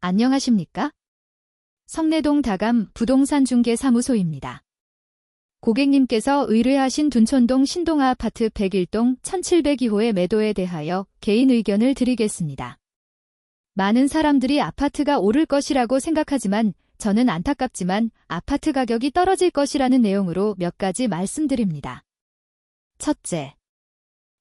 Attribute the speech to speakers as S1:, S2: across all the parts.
S1: 안녕하십니까? 성내동 다감 부동산중개사무소입니다. 고객님께서 의뢰하신 둔촌동 신동아 아파트 101동 1702호의 매도에 대하여 개인 의견을 드리겠습니다. 많은 사람들이 아파트가 오를 것이라고 생각하지만 저는 안타깝지만 아파트 가격이 떨어질 것이라는 내용으로 몇 가지 말씀드립니다. 첫째,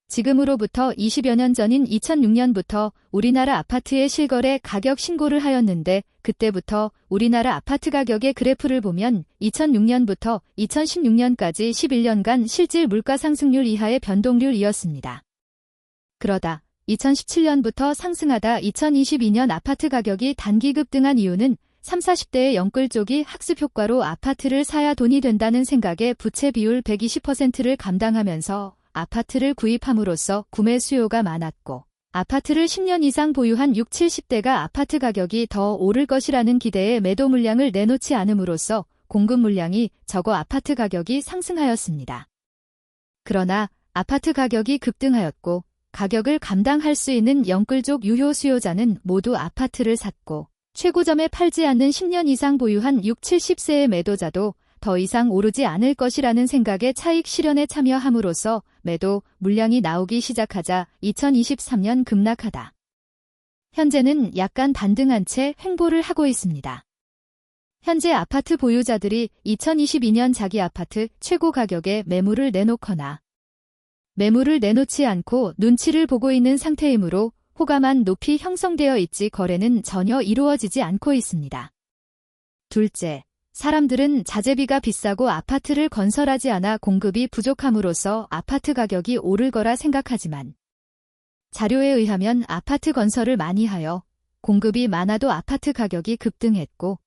S1: 지금으로부터 20여 년 전인 2006년부터 우리나라 아파트의 실거래 가격 신고를 하였는데 그때부터 우리나라 아파트 가격의 그래프를 보면 2006년부터 2016년까지 11년간 실질 물가 상승률 이하의 변동률이었습니다. 그러다 2017년부터 상승하다 2022년 아파트 가격이 단기 급등한 이유는 30, 40대의 영끌 쪽이 학습 효과로 아파트를 사야 돈이 된다는 생각에 부채 비율 120%를 감당하면서 아파트를 구입함으로써 구매 수요가 많았고 아파트를 10년 이상 보유한 60, 70대가 아파트 가격이 더 오를 것이라는 기대에 매도 물량을 내놓지 않음으로써 공급 물량이 적어 아파트 가격이 상승하였습니다. 그러나 아파트 가격이 급등하였고 가격을 감당할 수 있는 영끌족 유효 수요자는 모두 아파트를 샀고 최고점에 팔지 않는 10년 이상 보유한 60, 70세의 매도자도 더 이상 오르지 않을 것이라는 생각에 차익 실현에 참여함으로써 매도 물량이 나오기 시작하자 2023년 급락하다. 현재는 약간 반등한 채 횡보를 하고 있습니다. 현재 아파트 보유자들이 2022년 자기 아파트 최고 가격에 매물을 내놓거나 매물을 내놓지 않고 눈치를 보고 있는 상태이므로 호가만 높이 형성되어 있지 거래는 전혀 이루어지지 않고 있습니다. 둘째, 사람들은 자재비가 비싸고 아파트를 건설하지 않아 공급이 부족함으로써 아파트 가격이 오를 거라 생각하지만 자료에 의하면 아파트 건설을 많이 하여 공급이 많아도 아파트 가격이 급등했고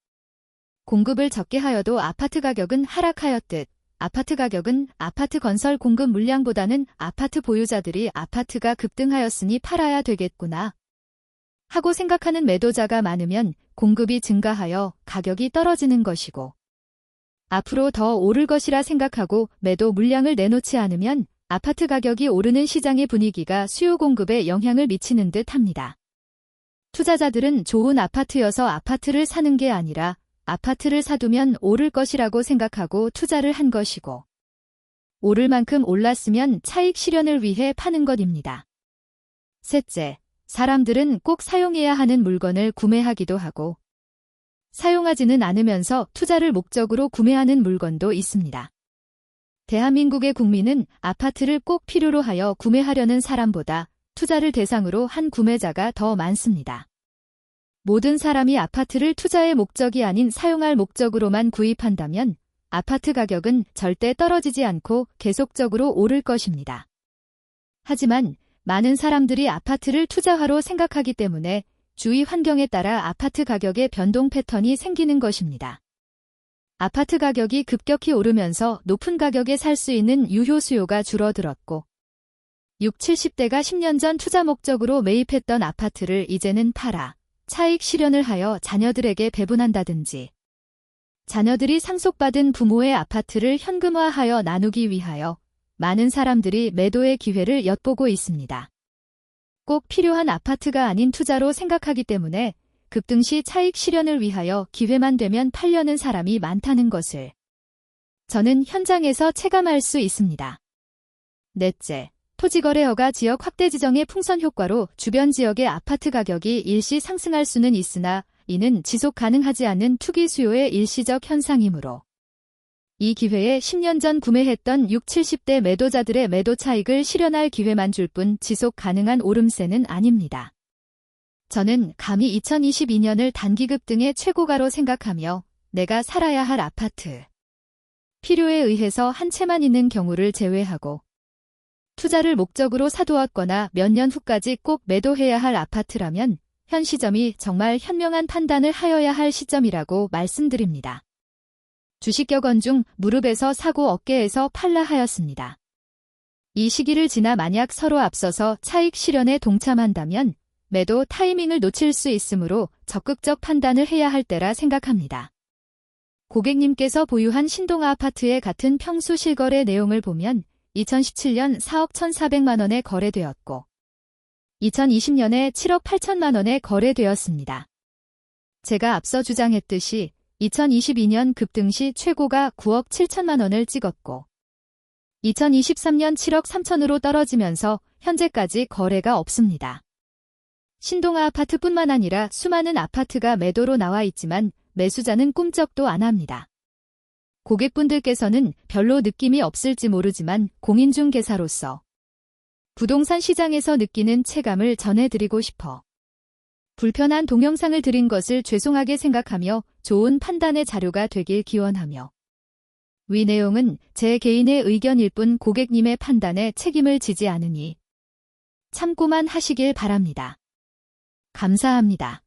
S1: 공급을 적게 하여도 아파트 가격은 하락하였듯 아파트 가격은 아파트 건설 공급 물량보다는 아파트 보유자들이 아파트가 급등하였으니 팔아야 되겠구나 하고 생각하는 매도자가 많으면 공급이 증가하여 가격이 떨어지는 것이고 앞으로 더 오를 것이라 생각하고 매도 물량을 내놓지 않으면 아파트 가격이 오르는 시장의 분위기가 수요 공급에 영향을 미치는 듯 합니다. 투자자들은 좋은 아파트여서 아파트를 사는 게 아니라 아파트를 사두면 오를 것이라고 생각하고 투자를 한 것이고 오를 만큼 올랐으면 차익 실현을 위해 파는 것입니다. 셋째, 사람들은 꼭 사용해야 하는 물건을 구매하기도 하고 사용하지는 않으면서 투자를 목적으로 구매하는 물건도 있습니다. 대한민국의 국민은 아파트를 꼭 필요로 하여 구매하려는 사람보다 투자를 대상으로 한 구매자가 더 많습니다. 모든 사람이 아파트를 투자의 목적이 아닌 사용할 목적으로만 구입한다면 아파트 가격은 절대 떨어지지 않고 계속적으로 오를 것입니다. 하지만 많은 사람들이 아파트를 투자화로 생각하기 때문에 주위 환경에 따라 아파트 가격의 변동 패턴이 생기는 것입니다. 아파트 가격이 급격히 오르면서 높은 가격에 살 수 있는 유효 수요가 줄어들었고 60, 70대가 10년 전 투자 목적으로 매입했던 아파트를 이제는 팔아 차익 실현을 하여 자녀들에게 배분한다든지 자녀들이 상속받은 부모의 아파트를 현금화하여 나누기 위하여 많은 사람들이 매도의 기회를 엿보고 있습니다. 꼭 필요한 아파트가 아닌 투자로 생각하기 때문에 급등 시 차익 실현을 위하여 기회만 되면 팔려는 사람이 많다는 것을 저는 현장에서 체감할 수 있습니다. 넷째, 토지거래허가 지역 확대 지정의 풍선 효과로 주변 지역의 아파트 가격이 일시 상승할 수는 있으나 이는 지속 가능하지 않는 투기 수요의 일시적 현상이므로 이 기회에 10년 전 구매했던 60, 70대 매도자들의 매도 차익을 실현할 기회만 줄 뿐 지속 가능한 오름세는 아닙니다. 저는 감히 2022년을 단기 급등의 최고가로 생각하며 내가 살아야 할 아파트, 필요에 의해서 한 채만 있는 경우를 제외하고 투자를 목적으로 사두었거나 몇 년 후까지 꼭 매도해야 할 아파트라면 현 시점이 정말 현명한 판단을 하여야 할 시점이라고 말씀드립니다. 주식격언 중 무릎에서 사고 어깨에서 팔라 하였습니다. 이 시기를 지나 만약 서로 앞서서 차익 실현에 동참한다면 매도 타이밍을 놓칠 수 있으므로 적극적 판단을 해야 할 때라 생각합니다. 고객님께서 보유한 신동아 아파트의 같은 평수 실거래 내용을 보면 2017년 4억 1,400만 원에 거래되었고 2020년에 7억 8천만 원에 거래되었습니다. 제가 앞서 주장했듯이 2022년 급등 시 최고가 9억 7천만 원을 찍었고 2023년 7억 3천으로 떨어지면서 현재까지 거래가 없습니다. 신동아 아파트뿐만 아니라 수많은 아파트가 매도로 나와 있지만 매수자는 꿈쩍도 안 합니다. 고객분들께서는 별로 느낌이 없을지 모르지만 공인중개사로서 부동산 시장에서 느끼는 체감을 전해드리고 싶어 불편한 동영상을 드린 것을 죄송하게 생각하며 좋은 판단의 자료가 되길 기원하며 위 내용은 제 개인의 의견일 뿐 고객님의 판단에 책임을 지지 않으니 참고만 하시길 바랍니다. 감사합니다.